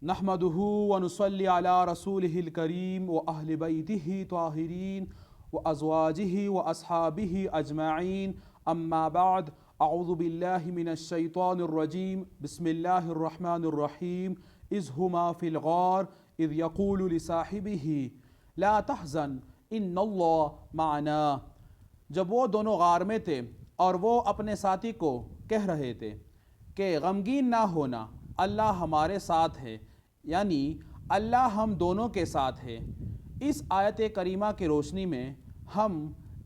نحمدہ ونصلی علی رسولہ الکریم واہل بیتہ طاہرین وازواجہ واصحابہ اجمعین اما بعد اعوذ باللہ من الشیطان الرجیم بسم اللہ الرحمن الرحیم اذ ہما فی الغار اذ یقول لصاحبہ لا تحزن ان اللہ معنا۔ جب وہ دونوں غار میں تھے اور وہ اپنے ساتھی کو کہہ رہے تھے کہ غمگین نہ ہونا، اللہ ہمارے ساتھ ہے، یعنی اللہ ہم دونوں کے ساتھ ہے۔ اس آیت کریمہ کی روشنی میں ہم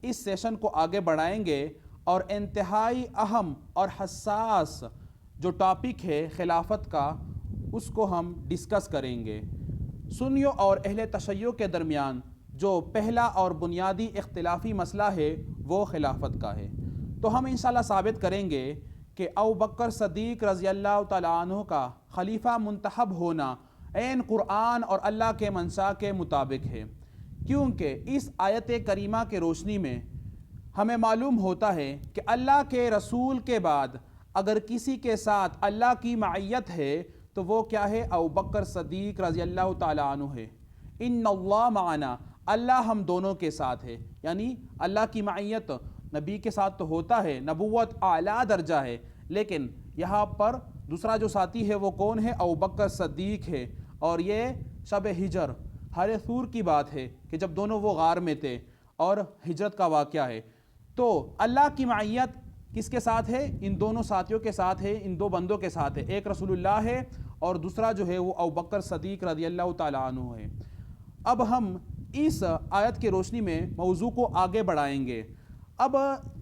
اس سیشن کو آگے بڑھائیں گے اور انتہائی اہم اور حساس جو ٹاپک ہے خلافت کا، اس کو ہم ڈسکس کریں گے۔ سنیوں اور اہل تشیع کے درمیان جو پہلا اور بنیادی اختلافی مسئلہ ہے وہ خلافت کا ہے۔ تو ہم انشاءاللہ ثابت کریں گے کہ ابوبکر صدیق رضی اللہ تعالیٰ عنہ کا خلیفہ منتخب ہونا عین قرآن اور اللہ کے منشاء کے مطابق ہے، کیونکہ اس آیت کریمہ کے روشنی میں ہمیں معلوم ہوتا ہے کہ اللہ کے رسول کے بعد اگر کسی کے ساتھ اللہ کی معیت ہے تو وہ کیا ہے؟ ابوبکر صدیق رضی اللہ تعالیٰ عنہ ہے۔ ان اللہ معنا، اللہ ہم دونوں کے ساتھ ہے، یعنی اللہ کی معیت نبی کے ساتھ تو ہوتا ہے، نبوت اعلیٰ درجہ ہے، لیکن یہاں پر دوسرا جو ساتھی ہے وہ کون ہے؟ ابوبکر صدیق ہے۔ اور یہ شب ہجر ہر ثور کی بات ہے کہ جب دونوں وہ غار میں تھے اور ہجرت کا واقعہ ہے۔ تو اللہ کی معیت کس کے ساتھ ہے؟ ان دونوں ساتھیوں کے ساتھ ہے، ان دو بندوں کے ساتھ ہے، ایک رسول اللہ ہے اور دوسرا جو ہے وہ ابوبکر صدیق رضی اللہ تعالیٰ عنہ ہے۔ اب ہم اس آیت کی روشنی میں موضوع کو آگے بڑھائیں گے۔ اب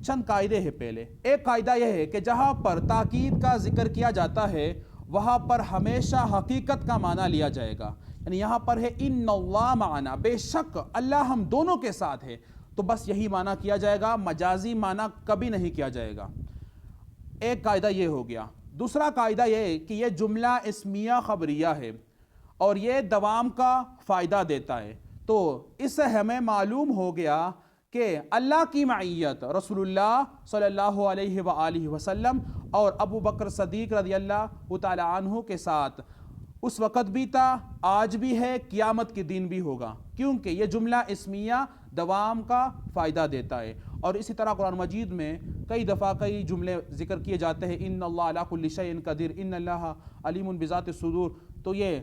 چند قاعدے ہیں۔ پہلے ایک قاعدہ یہ ہے کہ جہاں پر تاکید کا ذکر کیا جاتا ہے وہاں پر ہمیشہ حقیقت کا معنی لیا جائے گا، یعنی یہاں پر ہے ان اللہ معنا، بے شک اللہ ہم دونوں کے ساتھ ہے، تو بس یہی معنی کیا جائے گا، مجازی معنی کبھی نہیں کیا جائے گا۔ ایک قاعدہ یہ ہو گیا۔ دوسرا قاعدہ یہ ہے کہ یہ جملہ اسمیہ خبریہ ہے اور یہ دوام کا فائدہ دیتا ہے۔ تو اس سے ہمیں معلوم ہو گیا کہ اللہ کی معیت رسول اللہ صلی اللہ علیہ وآلہ وسلم اور ابوبکر صدیق رضی اللہ تعالیٰ عنہ کے ساتھ اس وقت بھی تھا، آج بھی ہے، قیامت کے دن بھی ہوگا، کیونکہ یہ جملہ اسمیہ دوام کا فائدہ دیتا ہے۔ اور اسی طرح قرآن مجید میں کئی دفعہ کئی جملے ذکر کیے جاتے ہیں، ان اللہ علی کل شیء قدیر، ان اللہ علیم بذات الصدور۔ تو یہ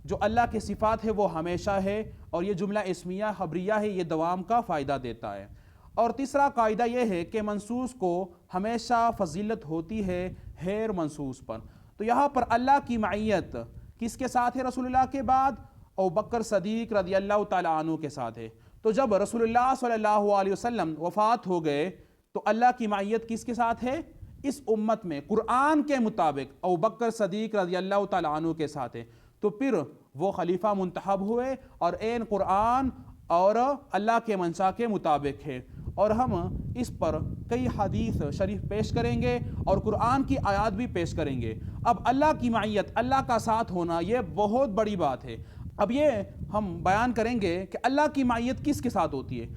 جو اللہ کی صفات ہے وہ ہمیشہ ہے اور یہ جملہ اسمیہ خبریہ ہے، یہ دوام کا فائدہ دیتا ہے۔ اور تیسرا قاعدہ یہ ہے کہ منصوص کو ہمیشہ فضیلت ہوتی ہے غیر منصوص پر۔ تو یہاں پر اللہ کی معیت کس کے ساتھ ہے رسول اللہ کے بعد؟ ابوبکر صدیق رضی اللہ تعالیٰ عنہ کے ساتھ ہے۔ تو جب رسول اللہ صلی اللہ علیہ وسلم وفات ہو گئے تو اللہ کی معیت کس کے ساتھ ہے؟ اس امت میں قرآن کے مطابق ابوبکر صدیق رضی اللہ تعالیٰ عنہ کے ساتھ ہے۔ تو پھر وہ خلیفہ منتخب ہوئے اور عین قرآن اور اللہ کے منشاء کے مطابق ہے۔ اور ہم اس پر کئی حدیث شریف پیش کریں گے اور قرآن کی آیات بھی پیش کریں گے۔ اب اللہ کی معیت، اللہ کا ساتھ ہونا، یہ بہت بڑی بات ہے۔ اب یہ ہم بیان کریں گے کہ اللہ کی معیت کس کے ساتھ ہوتی ہے۔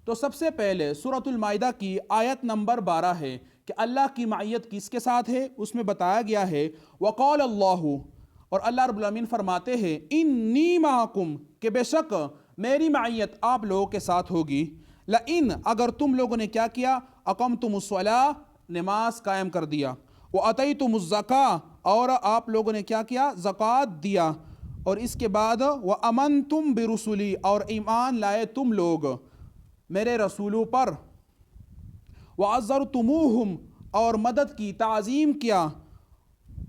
تو سب سے پہلے سورۃ المائدہ کی آیت نمبر 12 ہے کہ اللہ کی معیت کس کے ساتھ ہے۔ اس میں بتایا گیا ہے وقال اللہ، اور اللہ رب العالمین فرماتے ہیں انی معکم، کہ بے شک میری معیت آپ لوگوں کے ساتھ ہوگی، لئن، اگر تم لوگوں نے کیا کیا، اقمتم الصلاۃ، نماز قائم کر دیا، واتیتم الزکاۃ، اور آپ لوگوں نے کیا کیا، زکوٰۃ دیا، اور اس کے بعد وامنتم برسلی، اور ایمان لائے تم لوگ میرے رسولوں پر، وعزرتموہم، اور مدد کی، تعظیم کیا،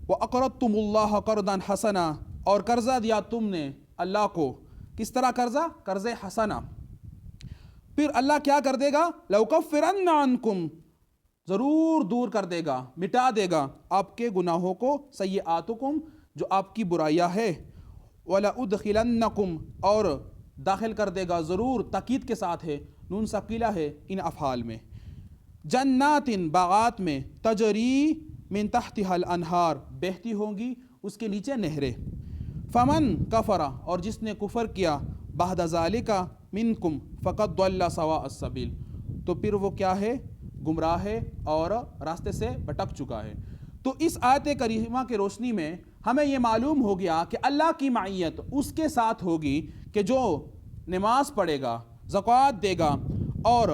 وَأَقْرَضْتُمُ اللَّهَ قَرْضًا حَسَنًا، اور قرضہ دیا تم نے اللہ کو، کس طرح قرضہ؟ قرض حسنہ۔ پھر اللہ کیا کر دے گا؟ لَأُكَفِّرَنَّ عَنْكُمْ، ضرور دور کر دے گا، مٹا دے گا آپ کے گناہوں کو، سیئاتکم، جو آپ کی برائیاں ہے، وَلَأُدْخِلَنَّكُمْ، اور داخل کر دے گا، ضرور تاکید کے ساتھ ہے، نون ثقیلہ ہے ان افعال میں، جنات، باغات میں، تجری من تحتها الانہار، بہتی ہوں گی اس کے نیچے نہریں، فمن کفر، اور جس نے کفر کیا، بعد ذالک منکم فقد ضل سواء السبیل، تو پھر وہ کیا ہے؟ گمراہ ہے اور راستے سے بھٹک چکا ہے۔ تو اس آیت کریمہ کی روشنی میں ہمیں یہ معلوم ہو گیا کہ اللہ کی معیت اس کے ساتھ ہوگی کہ جو نماز پڑھے گا، زکوٰۃ دے گا اور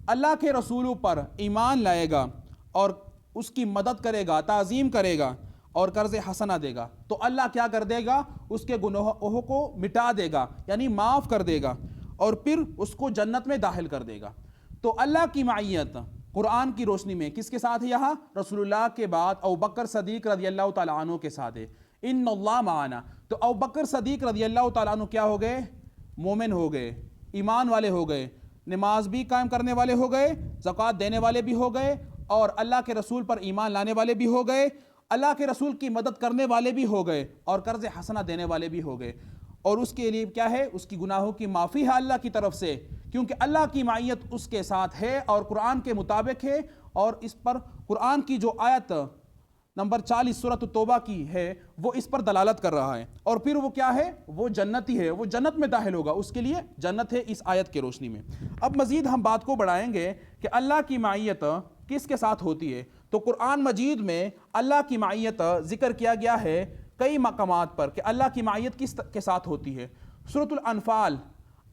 اللہ کے رسولوں پر ایمان لائے گا اور اس کی مدد کرے گا، تعظیم کرے گا اور قرض حسنہ دے گا، تو اللہ کیا کر دے گا؟ اس کے گناہوں کو مٹا دے گا، یعنی معاف کر دے گا اور پھر اس کو جنت میں داخل کر دے گا۔ تو اللہ کی معیت قرآن کی روشنی میں کس کے ساتھ ہے؟ یہاں رسول اللہ کے بعد ابوبکر صدیق رضی اللہ تعالیٰ عنہ کے ساتھ ہے، ان اللہ معنا۔ تو ابوبکر صدیق رضی اللہ تعالیٰ عنہ کیا ہو گئے؟ مومن ہو گئے، ایمان والے ہو گئے، نماز بھی قائم کرنے والے ہو گئے، زکوٰۃ دینے والے بھی ہو گئے اور اللہ کے رسول پر ایمان لانے والے بھی ہو گئے، اللہ کے رسول کی مدد کرنے والے بھی ہو گئے اور قرض حسنہ دینے والے بھی ہو گئے۔ اور اس کے لیے کیا ہے؟ اس کی گناہوں کی معافی ہے اللہ کی طرف سے، کیونکہ اللہ کی معیت اس کے ساتھ ہے اور قرآن کے مطابق ہے۔ اور اس پر قرآن کی جو آیت نمبر 40 سورۃ التوبہ کی ہے وہ اس پر دلالت کر رہا ہے۔ اور پھر وہ کیا ہے؟ وہ جنتی ہے، وہ جنت میں داخل ہوگا، اس کے لیے جنت ہے اس آیت کی روشنی میں۔ اب مزید ہم بات کو بڑھائیں گے کہ اللہ کی معیت کس کے ساتھ ہوتی ہے۔ تو قرآن مجید میں اللہ کی معیت ذکر کیا گیا ہے کئی مقامات پر کہ اللہ کی معیت کس کے ساتھ ہوتی ہے۔ سورۃ الانفال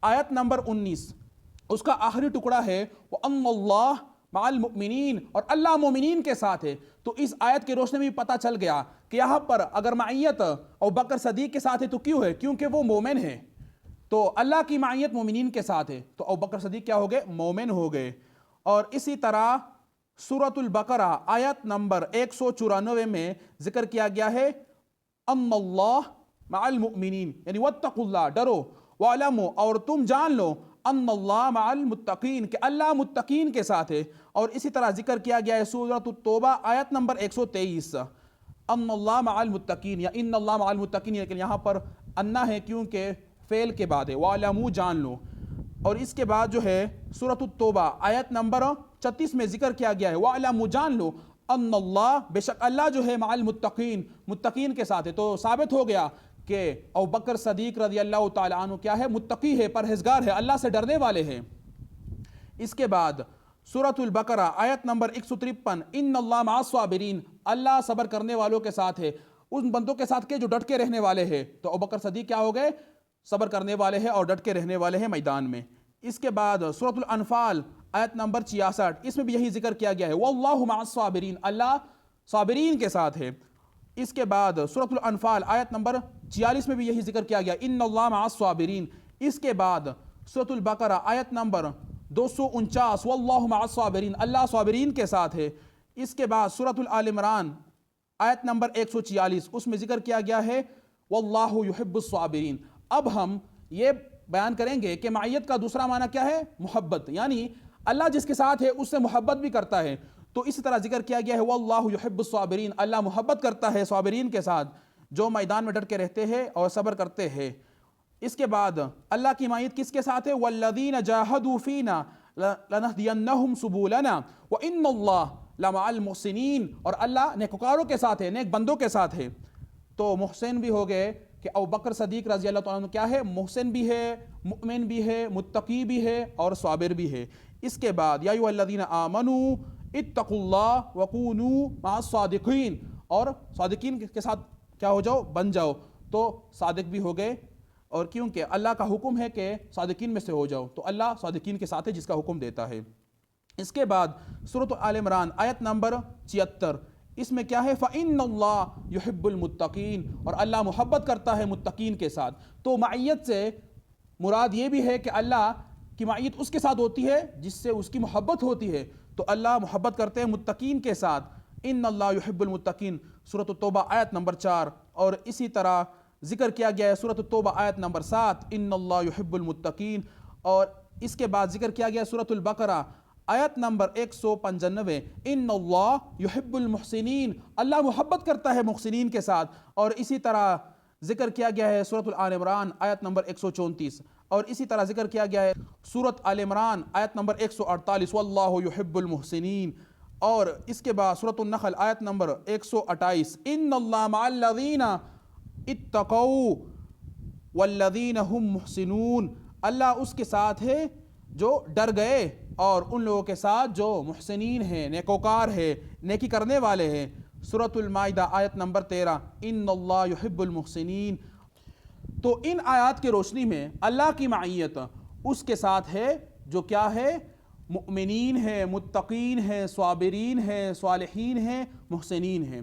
آیت نمبر 19 اس کا آخری ٹکڑا ہے وَأَنَّ اللَّهَ مع المؤمنین، اور اللہ مومنین کے ساتھ ہے۔ تو اس آیت کے روشنی میں پتہ چل گیا کہ یہاں پر اگر معیت ابوبکر صدیق کے ساتھ ہے تو کیوں ہے؟ کیونکہ وہ مومن ہے۔ تو اللہ کی معیت مومنین کے ساتھ ہے، تو ابوبکر صدیق کیا ہو گئے؟ مومن ہو گئے۔ اور اسی طرح سورۃ البقرہ آیت نمبر 194 میں ذکر کیا گیا ہے ان اللہ مع المؤمنین، یعنی واتقوا اللہ، ڈرو، وَاعْلَمُوا، اور تم جان لو، ان اللہ مع المتقین، کہ اللہ متقین کے ساتھ ہے۔ اور اسی طرح ذکر کیا گیا ہے سورۃ التوبہ آیت نمبر 123 ان اللہ مع المتقین یا ان اللہ مع المتقین، لیکن یہاں پر انا ہے کیونکہ فعل کے بعد ہے، وَاعْلَمُوا، جان لو۔ اور اس کے بعد جو ہے سورۃ التوبہ آیت نمبر 36 میں ذکر کیا گیا ہے وَاعْلَمُوا، جان لو، ان اللہ، بے شک اللہ جو ہے مع المتقین، متقین کے ساتھ ہے۔ تو ثابت ہو گیا کہ ابوبکر صدیق رضی اللہ تعالیٰ عنہ کیا ہے؟ متقی ہے، پرہیزگار ہے، اللہ سے ڈرنے والے ہیں۔ اس کے بعد سورۃ البقرہ آیت نمبر 153 ان اللہ مع الصابرین، اللہ صبر کرنے والوں کے ساتھ ہے، ان بندوں کے ساتھ کے جو ڈٹ کے رہنے والے ہیں۔ تو ابوبکر صدیق کیا ہو گئے؟ صبر کرنے والے ہیں اور ڈٹ کے رہنے والے ہیں میدان میں۔ اس کے بعد سورۃ الانفال آیت نمبر 66 اس میں بھی یہی ذکر کیا گیا ہے واللہ مع الصابرین، اللہ صابرین کے ساتھ ہے۔ اس کے بعد سورۃ الانفال آیت نمبر 46 میں بھی یہی ذکر کیا گیا ان اللہ مع الصابرین۔ اس کے بعد سورۃ البقرہ آیت نمبر 249 واللہ مع الصابرین، اللہ صابرین کے ساتھ ہے۔ اس کے بعد سورۃ آل عمران آیت نمبر 146 اس میں ذکر کیا گیا ہے واللہ یحب الصابرین۔ اب ہم یہ بیان کریں گے کہ معیت کا دوسرا معنی کیا ہے؟ محبت، یعنی اللہ جس کے ساتھ ہے اس سے محبت بھی کرتا ہے۔ تو اسی طرح ذکر کیا گیا ہے واللہ یحب الصابرین، اللہ محبت کرتا ہے صابرین کے ساتھ جو میدان میں ڈٹ کے رہتے ہیں اور صبر کرتے ہیں۔ اس کے بعد اللہ کی معیت کس کے ساتھ ہے؟ والذین جاہدوا فینا لنہدینہم سبولنا وان اللہ لمع المحسنین، اور اللہ نیکوکاروں کے ساتھ ہے، نیک بندوں کے ساتھ ہے۔ تو محسن بھی ہو گئے کہ ابوبکر صدیق رضی اللہ تعالیٰ عنہ کیا ہے؟ محسن بھی ہے، مؤمن بھی ہے، متقی بھی ہے اور صابر بھی ہے۔ اس کے بعد یا ایھا الذین آمنوا اتقوا اللہ وکونوا مع الصادقین، اور صادقین کے ساتھ کیا ہو جاؤ؟ بن جاؤ۔ تو صادق بھی ہو گئے، اور کیونکہ اللہ کا حکم ہے کہ صادقین میں سے ہو جاؤ، تو اللہ صادقین کے ساتھ ہے جس کا حکم دیتا ہے۔ اس کے بعد سورۃ آل عمران آیت نمبر 76 اس میں کیا ہے؟ فَإِنَّ اللَّهَ يُحِبُّ الْمُتَّقِينَ، اور اللہ محبت کرتا ہے متقین کے ساتھ۔ تو معیت سے مراد یہ بھی ہے کہ اللہ کی معیت اس کے ساتھ ہوتی ہے جس سے اس کی محبت ہوتی ہے، تو اللہ محبت کرتے ہیں متقین کے ساتھ۔ ان اللہ یحب المتقین سورۃ التوبہ آیت نمبر 4، اور اسی طرح ذکر کیا گیا ہے سورۃ التوبہ آیت نمبر 7 ان اللہ یحب المتقین۔ اور اس کے بعد ذکر کیا گیا ہے سورۃ البقرہ آیت نمبر 195 ان اللہ یحب المحسنین، اللہ محبت کرتا ہے محسنین کے ساتھ۔ اور اسی طرح ذکر کیا گیا ہے سورۃ آل عمران آیت نمبر 134، اور اسی طرح ذکر کیا گیا ہے سورۃ آل عمران آیت نمبر 148 واللہ یحب المحسنین۔ اور اس کے بعد سورۃ النحل آیت نمبر 128 ان اللہ مع الذین اتقوا والذین هم محسنون، اللہ اس کے ساتھ ہے جو ڈر گئے اور ان لوگوں کے ساتھ جو محسنین ہیں، نیکوکار ہیں، نیکی کرنے والے ہیں۔ سورۃ المائدہ آیت نمبر 13، ان اللہ یحب المحسنین۔ تو ان آیات کی روشنی میں اللہ کی معیت اس کے ساتھ ہے جو کیا ہے، مؤمنین ہے، متقین ہے، صابرین ہے، صالحین ہے، محسنین ہیں۔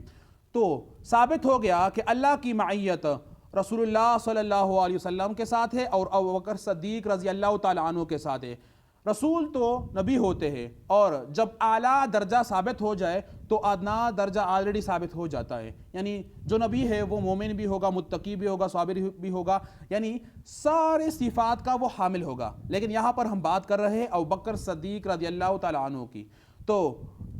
تو ثابت ہو گیا کہ اللہ کی معیت رسول اللہ صلی اللہ علیہ وسلم کے ساتھ ہے اور ابوبکر صدیق رضی اللہ تعالیٰ عنہ کے ساتھ ہے۔ رسول تو نبی ہوتے ہیں، اور جب اعلیٰ درجہ ثابت ہو جائے تو ادنا درجہ آلریڈی ثابت ہو جاتا ہے، یعنی جو نبی ہے وہ مومن بھی ہوگا، متقی بھی ہوگا، صابر بھی ہوگا، یعنی سارے صفات کا وہ حامل ہوگا۔ لیکن یہاں پر ہم بات کر رہے ہیں ابوبکر صدیق رضی اللہ تعالیٰ عنہ کی۔ تو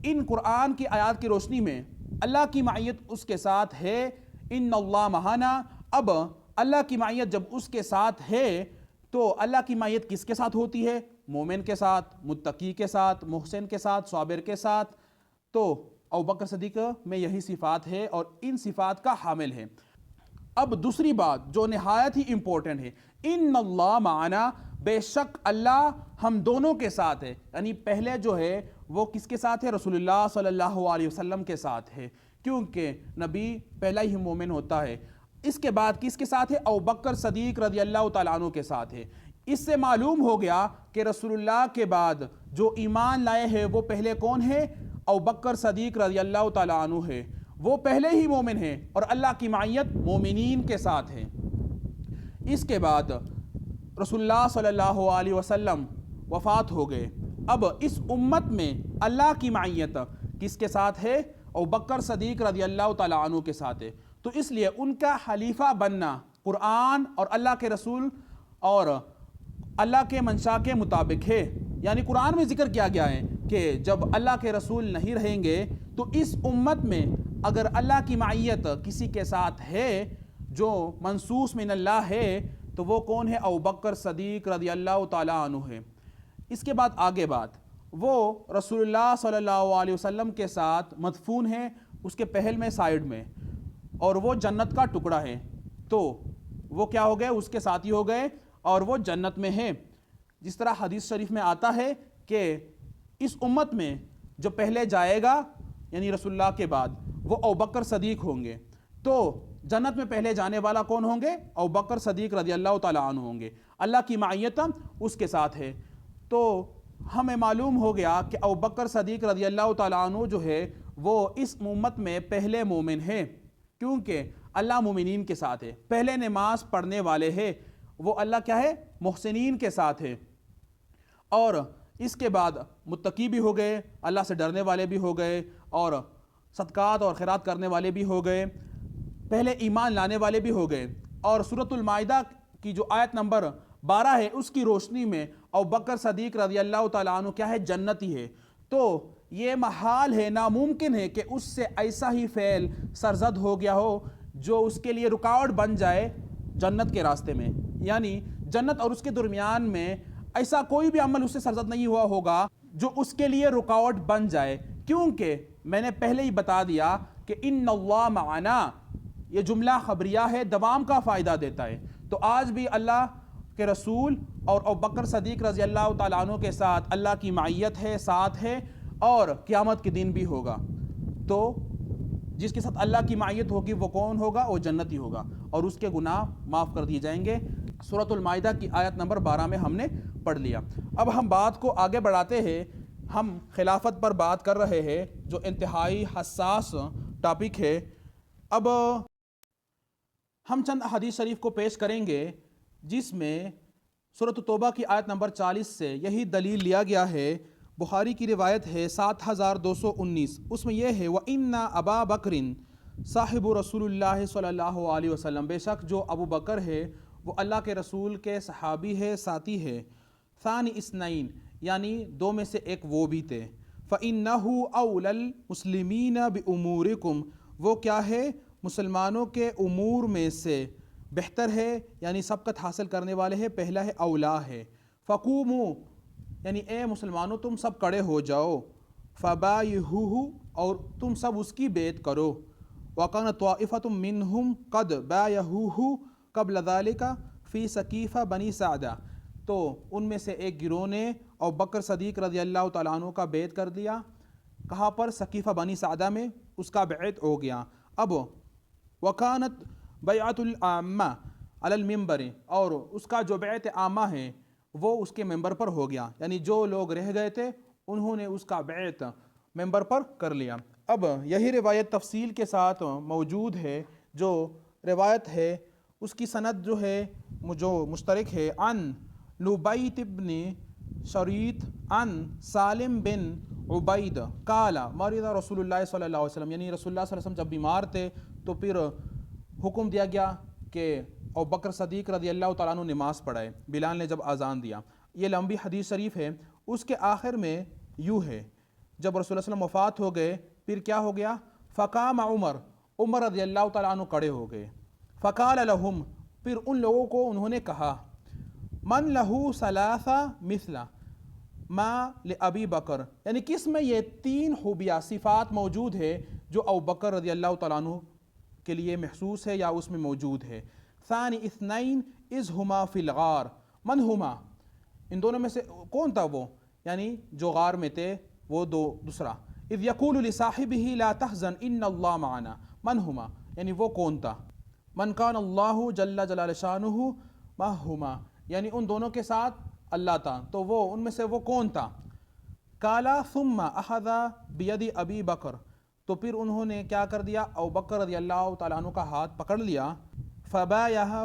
ان قرآن کی آیات کی روشنی میں اللہ کی معیت اس کے ساتھ ہے، ان اللہ مہانا۔ اب اللہ کی معیت جب اس کے ساتھ ہے تو اللہ کی معیت کس کے ساتھ ہوتی ہے؟ مومن کے ساتھ، متقی کے ساتھ، محسن کے ساتھ، صابر کے ساتھ۔ تو ابوبکر صدیق میں یہی صفات ہے اور ان صفات کا حامل ہے۔ اب دوسری بات جو نہایت ہی امپورٹنٹ ہے، ان اللہ معنا، بے شک اللہ ہم دونوں کے ساتھ ہے۔ یعنی پہلے جو ہے وہ کس کے ساتھ ہے؟ رسول اللہ صلی اللہ علیہ وسلم کے ساتھ ہے، کیونکہ نبی پہلا ہی مومن ہوتا ہے۔ اس کے بعد کس کے ساتھ ہے؟ ابوبکر صدیق رضی اللہ تعالیٰ عنہ کے ساتھ ہے۔ اس سے معلوم ہو گیا کہ رسول اللہ کے بعد جو ایمان لائے ہیں وہ پہلے کون ہے؟ ابوبکر صدیق رضی اللہ تعالیٰ عنہ ہے، وہ پہلے ہی مومن ہیں اور اللہ کی معیت مومنین کے ساتھ ہے۔ اس کے بعد رسول اللہ صلی اللہ علیہ وسلم وفات ہو گئے۔ اب اس امت میں اللہ کی معیت کس کے ساتھ ہے؟ ابوبکر صدیق رضی اللہ تعالیٰ عنہ کے ساتھ ہے۔ تو اس لیے ان کا خلیفہ بننا قرآن اور اللہ کے رسول اور اللہ کے منشا کے مطابق ہے۔ یعنی قرآن میں ذکر کیا گیا ہے کہ جب اللہ کے رسول نہیں رہیں گے تو اس امت میں اگر اللہ کی معیت کسی کے ساتھ ہے جو منصوص من اللہ ہے تو وہ کون ہے؟ ابوبکر صدیق رضی اللہ تعالیٰ عنہ ہے۔ اس کے بعد آگے بات، وہ رسول اللہ صلی اللہ علیہ وسلم کے ساتھ مدفون ہے اس کے پہل میں سائیڈ میں، اور وہ جنت کا ٹکڑا ہے۔ تو وہ کیا ہو گئے؟ اس کے ساتھی ہو گئے اور وہ جنت میں ہے۔ جس طرح حدیث شریف میں آتا ہے کہ اس امت میں جو پہلے جائے گا یعنی رسول اللہ کے بعد وہ ابوبکر صدیق ہوں گے۔ تو جنت میں پہلے جانے والا کون ہوں گے؟ ابوبکر صدیق رضی اللہ تعالیٰ عنہ ہوں گے۔ اللہ کی معیت اس کے ساتھ ہے۔ تو ہمیں معلوم ہو گیا کہ ابوبکر صدیق رضی اللہ تعالیٰ عنہ جو ہے وہ اس امت میں پہلے مومن ہے، کیونکہ اللہ مومنین کے ساتھ ہے، پہلے نماز پڑھنے والے ہیں، وہ اللہ کیا ہے؟ محسنین کے ساتھ ہے۔ اور اس کے بعد متقی بھی ہو گئے، اللہ سے ڈرنے والے بھی ہو گئے، اور صدقات اور خیرات کرنے والے بھی ہو گئے، پہلے ایمان لانے والے بھی ہو گئے۔ اور سورۃ المائدہ کی جو آیت نمبر 12 ہے اس کی روشنی میں ابوبکر صدیق رضی اللہ تعالیٰ عنہ کیا ہے؟ جنتی ہے۔ تو یہ محال ہے، ناممکن ہے کہ اس سے ایسا ہی فعل سرزد ہو گیا ہو جو اس کے لیے رکاوٹ بن جائے جنت کے راستے میں، یعنی جنت اور اس کے درمیان میں ایسا کوئی بھی عمل اس سے سرزد نہیں ہوا ہوگا جو اس کے لیے رکاوٹ بن جائے، کیونکہ میں نے پہلے ہی بتا دیا کہ ان اللہ معنا یہ جملہ خبریہ ہے، دوام کا فائدہ دیتا ہے۔ تو آج بھی اللہ کے رسول اور ابوبکر صدیق رضی اللہ تعالیٰ عنہ کے ساتھ اللہ کی معیت ہے، ساتھ ہے، اور قیامت کے دن بھی ہوگا۔ تو جس کے ساتھ اللہ کی معیت ہوگی وہ کون ہوگا؟ وہ جنتی ہوگا، اور اس کے گناہ معاف کر دیے جائیں گے۔ سورۃ المائدہ کی آیت نمبر 12 میں ہم نے پڑھ لیا۔ اب ہم بات کو آگے بڑھاتے ہیں، ہم خلافت پر بات کر رہے ہیں جو انتہائی حساس ٹاپک ہے۔ اب ہم چند حدیث شریف کو پیش کریں گے جس میں سورۃ توبہ کی آیت نمبر 40 سے یہی دلیل لیا گیا ہے۔ بخاری کی روایت ہے 7219، اس میں یہ ہے وَإِنَّ أَبَا بَكْرٍ صاحب رسول اللہ صلی اللہ علیہ وسلم، بے شک جو ابو بکر ہے وہ اللہ کے رسول کے صحابی ہے، ساتھی ہے۔ ثانی اثنین، یعنی دو میں سے ایک وہ بھی تھے۔ فَإِنَّهُ أَوْلَى الْمُسْلِمِينَ بِأُمُورِكُمْ، وہ کیا ہے؟ مسلمانوں کے امور میں سے بہتر ہے، یعنی سبقت حاصل کرنے والے ہے، پہلا ہے اولا ہے۔ فَقُومُوا، یعنی اے مسلمانوں تم سب کڑے ہو جاؤ۔ فَبَايِعُوهُ، اور تم سب اس کی بیعت کرو۔ وَكَانَ طَائِفَةٌ مِّنْهُمْ قَدْ بَايَعُوهُ قَبْلَ ذَلِكَ فِي سَقِيفَةِ بَنِي سَعْدَةَ، تو ان میں سے ایک گروہ نے ابوبکر صدیق رضی اللہ تعالیٰ عنہ کا بیعت کر دیا۔ کہاں پر؟ سقیفہ بنی سعدہ میں، اس کا بیعت ہو گیا۔ اب وکانت بیعت العامہ علی المنبر، اور اس کا جو بیعت عامہ ہے وہ اس کے ممبر پر ہو گیا، یعنی جو لوگ رہ گئے تھے انہوں نے اس کا بیعت ممبر پر کر لیا۔ اب یہی روایت تفصیل کے ساتھ موجود ہے، جو روایت ہے اس کی سند جو ہے جو مشترک ہے، عن لبیت بن شریط عن سالم بن عبید قال مرض رسول اللہ صلی اللہ علیہ وسلم، یعنی رسول اللہ صلی اللہ علیہ وسلم جب بیمار تھے تو پھر حکم دیا گیا کہ ابوبکر صدیق رضی اللہ تعالیٰ عنہ نماز پڑھائے، بلال نے جب اذان دیا۔ یہ لمبی حدیث شریف ہے، اس کے آخر میں یوں ہے، جب رسول اللہ صلی اللہ علیہ وسلم وفات ہو گئے پھر کیا ہو گیا، فقام عمر رضی اللہ تعالیٰ عنہ کھڑے ہو گئے، فقال لہم، پھر ان لوگوں کو انہوں نے کہا، من لہو ثلاثہ مثلا ما لابی بکر، یعنی کس میں یہ تین خوبیاں صفات موجود ہے جو ابوبکر رضی اللہ تعالیٰ عنہ کے لیے محسوس ہے یا اس میں موجود ہے۔ ثانی اثنین اذ ہما فی الغار، من ہما، ان دونوں میں سے کون تھا وہ، یعنی جو غار میں تھے وہ دوسرا، اذ یقول لصاحبہ لا تحزن ان اللہ معنا، من ہما، یعنی وہ کون تھا، من کان اللہ جل جلال شانہ معہما، یعنی ان دونوں کے ساتھ اللہ تھا، تو وہ ان میں سے وہ کون تھا۔ کالا ثم اخذ بید ابی بکر، تو پھر انہوں نے کیا کر دیا، ابوبکر رضی اللہ تعالیٰ عنہ کا ہاتھ پکڑ لیا، فبایعہ،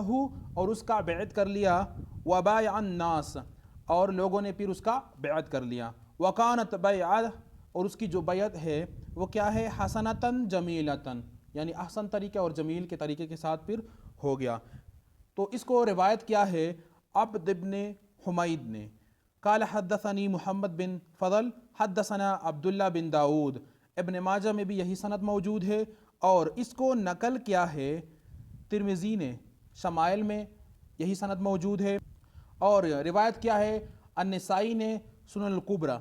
اور اس کا بیعت کر لیا، وبایع الناس، اور لوگوں نے پھر اس کا بیعت کر لیا، وکانت بیعہ، اور اس کی جو بیعت ہے وہ کیا ہے، حسنتاً جمیلتاً، یعنی احسن طریقے اور جمیل کے طریقے کے ساتھ پھر ہو گیا۔ تو اس کو روایت کیا ہے عبد بن حمید نے، قال حدثنی محمد بن فضل حدثنا عبداللہ بن داود، ابن ماجہ میں بھی یہی سند موجود ہے، اور اس کو نقل کیا ہے ترمذی نے شمائل میں، یہی سند موجود ہے، اور روایت کیا ہے النسائی نے سنن الکبریٰ،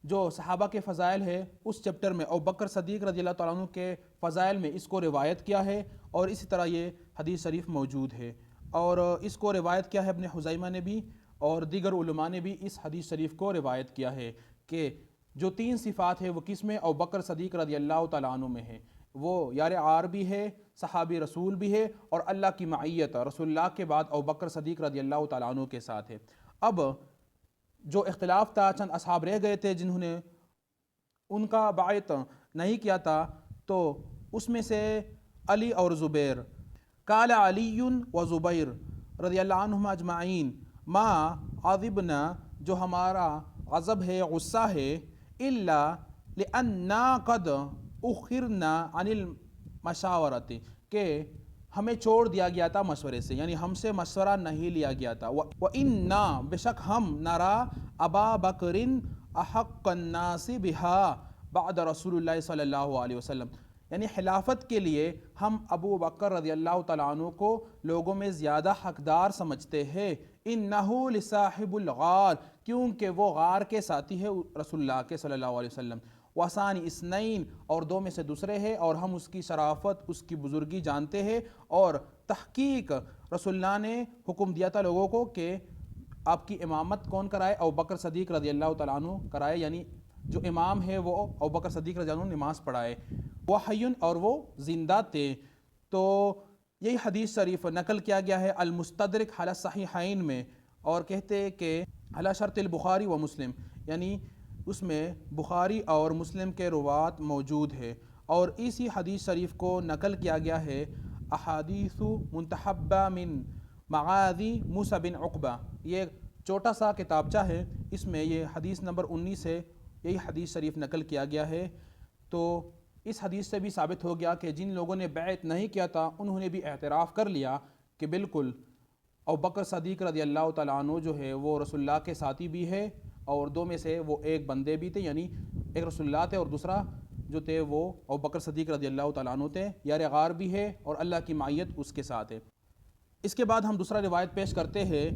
جو صحابہ کے فضائل ہے اس چیپٹر میں ابوبکر صدیق رضی اللہ تعالیٰ عنہ کے فضائل میں اس کو روایت کیا ہے، اور اسی طرح یہ حدیث شریف موجود ہے، اور اس کو روایت کیا ہے ابن خزیمہ نے بھی، اور دیگر علماء نے بھی اس حدیث شریف کو روایت کیا ہے کہ جو تین صفات ہے وہ کس میں، ابوبکر صدیق رضی اللہ تعالیٰ عنہ میں ہے، وہ یار عار بھی ہے، صحابی رسول بھی ہے، اور اللہ کی معیت رسول اللہ کے بعد ابوبکر صدیق رضی اللہ تعالیٰ عنہ کے ساتھ ہے۔ اب جو اختلاف تھا، چند اصحاب رہ گئے تھے جنہوں نے ان کا بیعت نہیں کیا تھا، تو اس میں سے علی اور زبیر، قال علی و زبیر رضی اللہ عنہما اجمعین ما عذبنا، جو ہمارا غضب ہے، غصہ ہے، الا لأننا قد اخرنا عن المشاورت، کہ ہمیں چھوڑ دیا گیا تھا مشورے سے، یعنی ہم سے مشورہ نہیں لیا گیا تھا، وَإِنَّا، بے شک ہم، نرا ابا بکر احق الناس بها بعد رسول اللہ صلی اللہ علیہ وسلم، یعنی خلافت کے لیے ہم ابو بکر رضی اللہ تعالیٰ عنہ کو لوگوں میں زیادہ حقدار سمجھتے ہیں، انہو لصاحب الغار، کیونکہ وہ غار کے ساتھی ہے رسول اللہ کے صلی اللہ علیہ وسلم، وثانی اثنین، اور دو میں سے دوسرے ہے، اور ہم اس کی شرافت، اس کی بزرگی جانتے ہیں، اور تحقیق رسول اللہ نے حکم دیا تھا لوگوں کو کہ آپ کی امامت کون کرائے، ابوبکر صدیق رضی اللہ تعالیٰ عنہ کرائے، یعنی جو امام ہے وہ ابوبکر صدیق رضی اللہ عنہ نماز پڑھائے، وہ حیٌ، اور وہ زندہ تھے۔ تو یہی حدیث شریف نقل کیا گیا ہے المستدرک علی الصحیحین میں، اور کہتے ہیں کہ علی شرط البخاری و مسلم، یعنی اس میں بخاری اور مسلم کے روات موجود ہے، اور اسی حدیث شریف کو نقل کیا گیا ہے احادیث منتحبہ من مغازی موسیٰ بن عقبہ، یہ چھوٹا سا کتابچہ ہے، اس میں یہ حدیث نمبر 19 ہے، یہی حدیث شریف نقل کیا گیا ہے۔ تو اس حدیث سے بھی ثابت ہو گیا کہ جن لوگوں نے بیعت نہیں کیا تھا انہوں نے بھی اعتراف کر لیا کہ بالکل ابوبکر صدیق رضی اللہ تعالیٰ عنہ جو ہے وہ رسول اللہ کے ساتھی بھی ہے، اور دو میں سے وہ ایک بندے بھی تھے، یعنی ایک رسول اللہ تھے اور دوسرا جو تھے وہ ابوبکر صدیق رضی اللہ تعالیٰ عنہ تھے، یار غار بھی ہے اور اللہ کی معیت اس کے ساتھ ہے۔ اس کے بعد ہم دوسرا روایت پیش کرتے ہیں،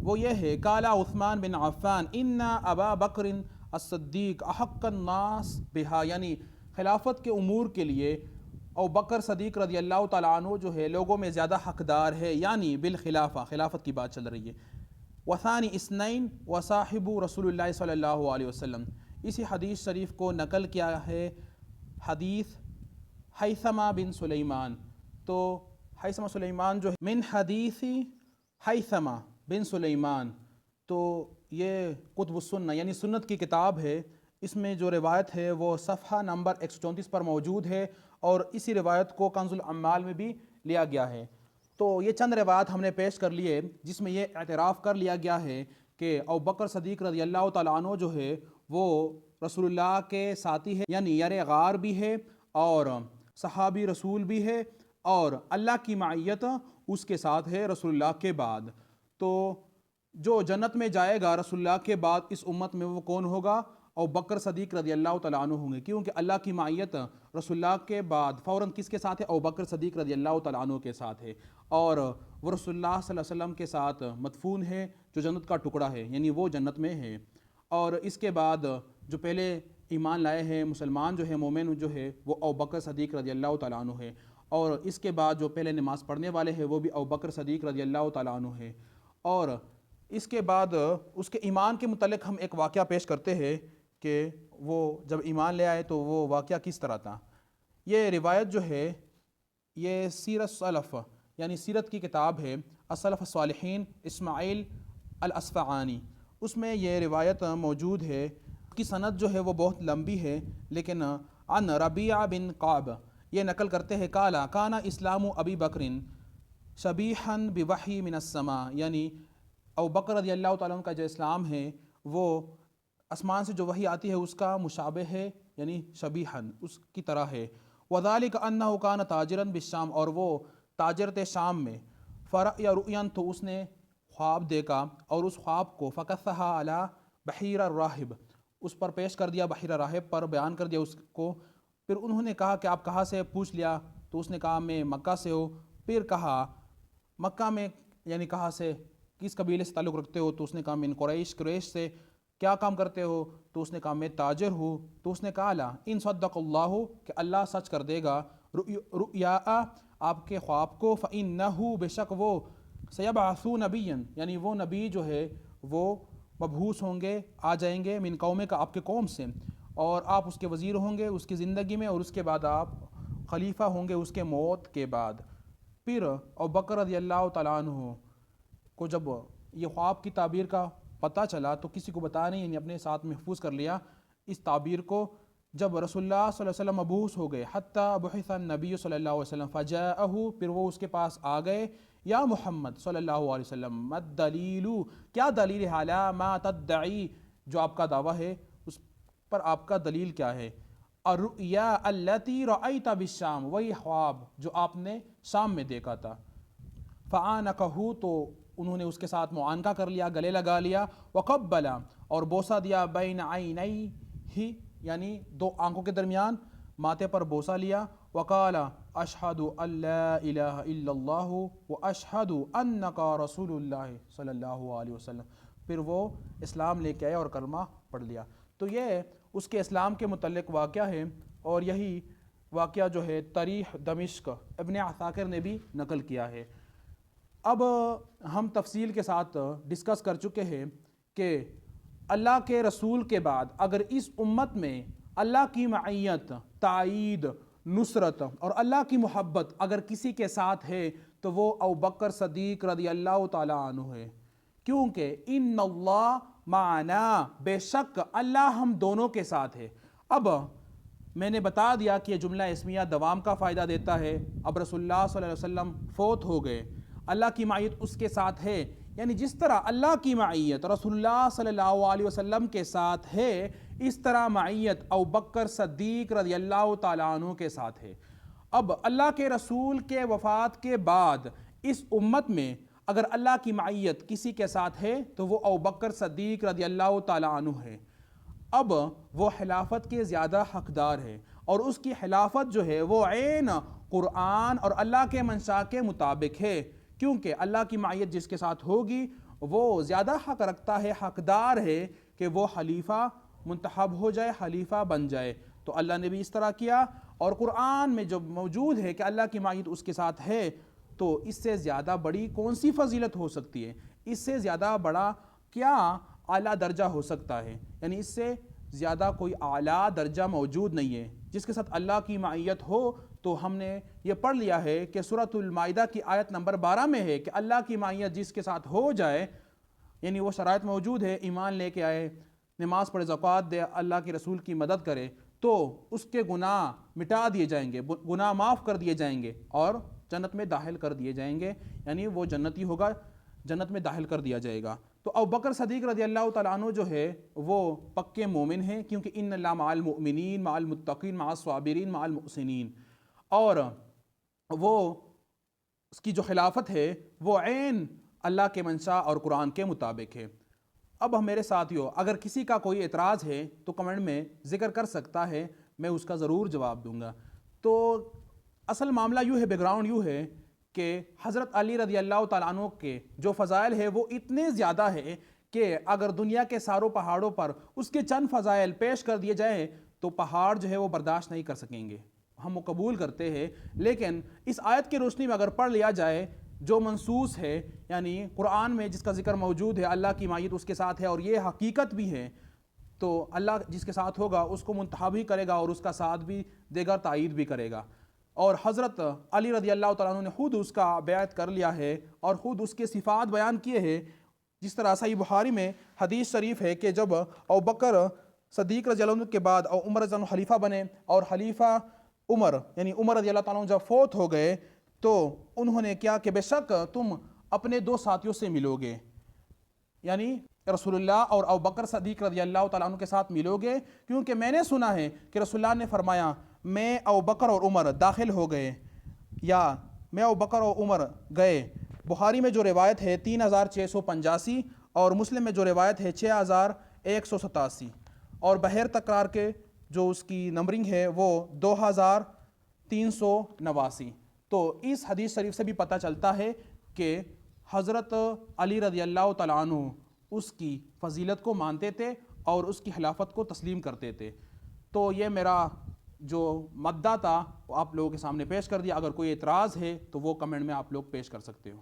وہ یہ ہے قال عثمان بن عفان ان ابا بکر الصدیق احق الناس بہا، یعنی خلافت کے امور کے لیے ابوبکر صدیق رضی اللہ تعالیٰ عنہ جو ہے لوگوں میں زیادہ حقدار ہے، یعنی بالخلافہ، خلافت کی بات چل رہی ہے۔ وثانی اثنین وصاحب رسول اللہ صلی اللہ علیہ وسلم، اسی حدیث شریف کو نقل کیا ہے حدیث حیثمہ بن سلیمان، تو حیثمہ سلیمان جو ہے من حدیث حیثمہ بن سلیمان، تو یہ کتب السنہ یعنی سنت کی کتاب ہے، اس میں جو روایت ہے وہ صفحہ نمبر 134 پر موجود ہے، اور اسی روایت کو کنز العمال میں بھی لیا گیا ہے۔ تو یہ چند روایات ہم نے پیش کر لیے جس میں یہ اعتراف کر لیا گیا ہے کہ ابوبکر صدیق رضی اللہ تعالیٰ عنہ جو ہے وہ رسول اللہ کے ساتھی ہے، یعنی یار غار بھی ہے اور صحابی رسول بھی ہے، اور اللہ کی معیت اس کے ساتھ ہے رسول اللہ کے بعد۔ تو جو جنت میں جائے گا رسول اللہ کے بعد اس امت میں وہ کون ہوگا؟ ابوبکر صدیق رضی اللہ تعالیٰ عنہ ہوں گے، کیونکہ اللہ کی معیت رسول اللہ کے بعد فوراً کس کے ساتھ ہے؟ ابوبکر صدیق رضی اللہ تعالیٰ عنہ کے ساتھ ہے، اور وہ رسول اللہ صلی اللہ علیہ وسلم کے ساتھ مدفون ہے جو جنت کا ٹکڑا ہے، یعنی وہ جنت میں ہے۔ اور اس کے بعد جو پہلے ایمان لائے ہیں مسلمان جو ہے مومن جو ہے وہ ابوبکر صدیق رضی اللہ تعالیٰ عنہ ہے، اور اس کے بعد جو پہلے نماز پڑھنے والے ہیں وہ بھی ابوبکر صدیق رضی اللہ تعالیٰ عنہ ہے۔ اور اس کے بعد اس کے ایمان کے متعلق ہم ایک واقعہ پیش کرتے ہیں کہ وہ جب ایمان لے آئے تو وہ واقعہ کس طرح تھا۔ یہ روایت جو ہے یہ سیرت السلف یعنی سیرت کی کتاب ہے السلف الصالحین اسماعیل الاصفہانی، اس میں یہ روایت موجود ہے۔ اس کی سند جو ہے وہ بہت لمبی ہے، لیکن عن ربیعہ بن قعب یہ نقل کرتے ہیں قالا کانا اسلام ابی بکر شبیحا بوحی من السماء، یعنی ابوبکر رضی اللہ تعالیٰ عنہ کا جو اسلام ہے وہ آسمان سے جو وحی آتی ہے اس کا مشابہ ہے، یعنی شبیحا اس کی طرح ہے۔ وذالک انہ کان تاجرا بالشام، اور وہ تاجر تھے شام میں۔ فرأی رؤیا، تو اس نے خواب دیکھا اور اس خواب کو فقصھا علی بحیر الراہب، اس پر پیش کر دیا، بحیر راہب پر بیان کر دیا اس کو۔ پھر انہوں نے کہا کہ آپ کہاں سے؟ پوچھ لیا تو اس نے کہا میں مکہ سے ہوں۔ پھر کہا مکہ میں یعنی کہاں سے، کس قبیلے سے تعلق رکھتے ہو؟ تو اس نے کہا من قریش، قریش سے۔ کیا کام کرتے ہو؟ تو اس نے کہا میں تاجر ہوں۔ تو اس نے کہا لا ان صدق اللہ، کہ اللہ سچ کر دے گا رؤیا آپ کے خواب کو، فإنہ بے شک وہ سیبعث نبیا، یعنی وہ نبی جو ہے وہ مبعوث ہوں گے، آ جائیں گے من قوم کا آپ کے قوم سے، اور آپ اس کے وزیر ہوں گے اس کی زندگی میں، اور اس کے بعد آپ خلیفہ ہوں گے اس کے موت کے بعد۔ پھر ابوبکر رضی اللہ تعالیٰ عنہ کو جب یہ خواب کی تعبیر کا پتہ چلا تو کسی کو بتا نہیں، یعنی اپنے ساتھ محفوظ کر لیا اس تعبیر کو۔ جب رسول اللہ صلی اللہ علیہ وسلم مبعوث ہو گئے حتیٰ بعث النبی صلی اللہ علیہ وسلم فجاءہ، پھر وہ اس کے پاس آ گئے، یا محمد صلی اللہ علیہ وسلم ما الدلیل، کیا دلیل ہے، علی ما تدعی، جو آپ کا دعویٰ ہے اس پر آپ کا دلیل کیا ہے؟ الرؤیا التی رأیت بالشام، وہی خواب جو آپ نے شام میں دیکھا تھا۔ فعانقہ، تو انہوں نے اس کے ساتھ معانقہ کر لیا، گلے لگا لیا، وقبل، اور بوسہ دیا، بین عینیہ، یعنی دو آنکھوں کے درمیان ماتھے پر بوسہ لیا، وقال اشہد ان لا الہ الا اللہ واشہد انک رسول اللہ صلی اللہ علیہ وسلم، پھر وہ اسلام لے کے آئے اور کلمہ پڑھ لیا۔ تو یہ اس کے اسلام کے متعلق واقعہ ہے، اور یہی واقعہ جو ہے تاریخ دمشق ابن عساکر نے بھی نقل کیا ہے۔ اب ہم تفصیل کے ساتھ ڈسکس کر چکے ہیں کہ اللہ کے رسول کے بعد اگر اس امت میں اللہ کی معیت، تائید، نصرت اور اللہ کی محبت اگر کسی کے ساتھ ہے تو وہ ابوبکر صدیق رضی اللہ تعالیٰ عنہ ہے، کیونکہ ان اللہ معنا، بے شک اللہ ہم دونوں کے ساتھ ہے۔ اب میں نے بتا دیا کہ یہ جملہ اسمیہ دوام کا فائدہ دیتا ہے۔ اب رسول اللہ صلی اللہ علیہ وسلم فوت ہو گئے، اللہ کی معیت اس کے ساتھ ہے، یعنی جس طرح اللہ کی معیت رسول اللہ صلی اللہ علیہ وسلم کے ساتھ ہے، اس طرح معیت ابوبکر صدیق رضی اللہ تعالیٰ عنہ کے ساتھ ہے۔ اب اللہ کے رسول کے وفات کے بعد اس امت میں اگر اللہ کی معیت کسی کے ساتھ ہے تو وہ ابوبکر صدیق رضی اللہ تعالیٰ عنہ ہے۔ اب وہ خلافت کے زیادہ حقدار ہے، اور اس کی خلافت جو ہے وہ عین قرآن اور اللہ کے منشاء کے مطابق ہے، کیونکہ اللہ کی معیت جس کے ساتھ ہوگی وہ زیادہ حق رکھتا ہے، حقدار ہے کہ وہ خلیفہ منتخب ہو جائے، خلیفہ بن جائے۔ تو اللہ نے بھی اس طرح کیا، اور قرآن میں جب موجود ہے کہ اللہ کی معیت اس کے ساتھ ہے تو اس سے زیادہ بڑی کون سی فضیلت ہو سکتی ہے؟ اس سے زیادہ بڑا کیا اعلیٰ درجہ ہو سکتا ہے؟ یعنی اس سے زیادہ کوئی اعلیٰ درجہ موجود نہیں ہے۔ جس کے ساتھ اللہ کی معیت ہو تو ہم نے یہ پڑھ لیا ہے کہ سورۃ المائدہ کی آیت نمبر 12 میں ہے کہ اللہ کی معیت جس کے ساتھ ہو جائے، یعنی وہ شرائط موجود ہے، ایمان لے کے آئے، نماز پڑھے، زکوٰۃ دے، اللہ کے رسول کی مدد کرے، تو اس کے گناہ مٹا دیے جائیں گے، گناہ معاف کر دیے جائیں گے اور جنت میں داخل کر دیے جائیں گے، یعنی وہ جنتی ہوگا، جنت میں داخل کر دیا جائے گا۔ تو ابوبکر صدیق رضی اللہ تعالیٰ عنہ جو ہے وہ پکے مومن ہیں، کیونکہ ان اللہ مع المؤمنین مع المتقین مع الصابرین مع المحسنین، اور وہ اس کی جو خلافت ہے وہ عین اللہ کے منشا اور قرآن کے مطابق ہے۔ اب میرے ساتھیو، اگر کسی کا کوئی اعتراض ہے تو کمنٹ میں ذکر کر سکتا ہے، میں اس کا ضرور جواب دوں گا۔ تو اصل معاملہ یوں ہے، بیک گراؤنڈ یوں ہے کہ حضرت علی رضی اللہ تعالیٰ عنہ کے جو فضائل ہے وہ اتنے زیادہ ہے کہ اگر دنیا کے ساروں پہاڑوں پر اس کے چند فضائل پیش کر دیے جائیں تو پہاڑ جو ہے وہ برداشت نہیں کر سکیں گے۔ ہم وہ قبول کرتے ہیں، لیکن اس آیت کی روشنی میں اگر پڑھ لیا جائے جو منصوص ہے، یعنی قرآن میں جس کا ذکر موجود ہے، اللہ کی معیت اس کے ساتھ ہے اور یہ حقیقت بھی ہے، تو اللہ جس کے ساتھ ہوگا اس کو منتخب بھی کرے گا اور اس کا ساتھ بھی دے گا، تائید بھی کرے گا۔ اور حضرت علی رضی اللہ تعالیٰ عنہ نے خود اس کا بیعت کر لیا ہے اور خود اس کے صفات بیان کیے ہیں، جس طرح صحیح بخاری میں حدیث شریف ہے کہ جب ابوبکر صدیق رضی اللہ عنہ کے بعد عمر رضی اللہ عنہ خلیفہ بنے اور خلیفہ عمر یعنی عمر رضی اللہ تعالیٰ عنہ جب فوت ہو گئے تو انہوں نے کیا کہ بے شک تم اپنے دو ساتھیوں سے ملو گے، یعنی رسول اللہ اور ابوبکر صدیق رضی اللہ تعالیٰ عنہ کے ساتھ ملو گے، کیونکہ میں نے سنا ہے کہ رسول اللہ نے فرمایا میں ابوبکر اور عمر داخل ہو گئے، یا میں ابوبکر اور عمر گئے۔ بخاری میں جو روایت ہے 3685 اور مسلم میں جو روایت ہے 6187، اور بحیر تکرار کے جو اس کی نمبرنگ ہے وہ 2389۔ تو اس حدیث شریف سے بھی پتہ چلتا ہے کہ حضرت علی رضی اللہ تعالیٰ عنہ اس کی فضیلت کو مانتے تھے اور اس کی خلافت کو تسلیم کرتے تھے۔ تو یہ میرا جو مدعا تھا وہ آپ لوگوں کے سامنے پیش کر دیا۔ اگر کوئی اعتراض ہے تو وہ کمنٹ میں آپ لوگ پیش کر سکتے ہو۔